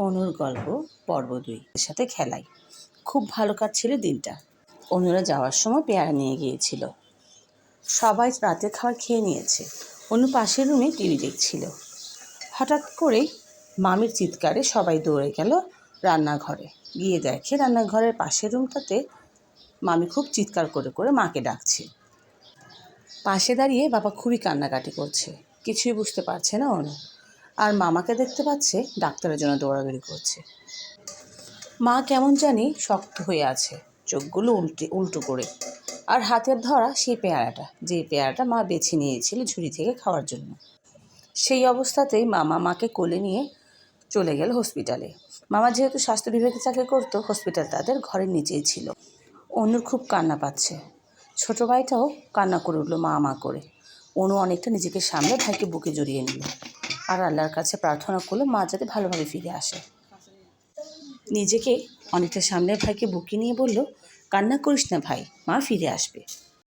অনুর গল্প পর্ব ২ এর সাথে খেলাই। খুব ভালো কাটছিল দিনটা। অনুরা যাওয়ার সময় পেয়ারা নিয়ে গিয়েছিল। সবাই রাতের খাবার খেয়ে নিয়েছে। অনু পাশের রুমে টিভি দেখছিল। হঠাৎ করে মামির চিৎকারে সবাই দৌড়ে গেল রান্নাঘরে। গিয়ে দেখে রান্নাঘরের পাশের রুমটাতে মামি খুব চিৎকার করে করে মাকে ডাকছে। পাশে দাঁড়িয়ে বাবা খুবই কান্নাকাটি করছে। কিছুই বুঝতে পারছে না অনু। আর মামাকে দেখতে পাচ্ছে ডাক্তারের জন্য দৌড়াদৌড়ি করছে। মা কেমন জানি শক্ত হয়ে আছে, চোখগুলো উল্টো করে, আর হাতের ধরা সেই পেয়ারাটা, যে পেয়ারাটা মা বেছে নিয়েছিল ঝুড়ি থেকে খাওয়ার জন্য। সেই অবস্থাতেই মামা মাকে কোলে নিয়ে চলে গেল হসপিটালে। মামা যেহেতু স্বাস্থ্য বিভাগে চাকরি করতো, হসপিটাল তাদের ঘরের নিচেই ছিল। অনুর খুব কান্না পাচ্ছে। ছোটো ভাইটাও কান্না করে উঠলো মা মা করে। অনু অনেকটা নিজেকে সামলে ভাইকে বুকে জড়িয়ে নিল আর আল্লাহর কাছে প্রার্থনা করলো মা যাতে ভালোভাবে ফিরে আসে। নিজেকে অনেকটা সামনে ভাইকে বুকে নিয়ে বলল, কান্না করিস না ভাই, মা ফিরে আসবে।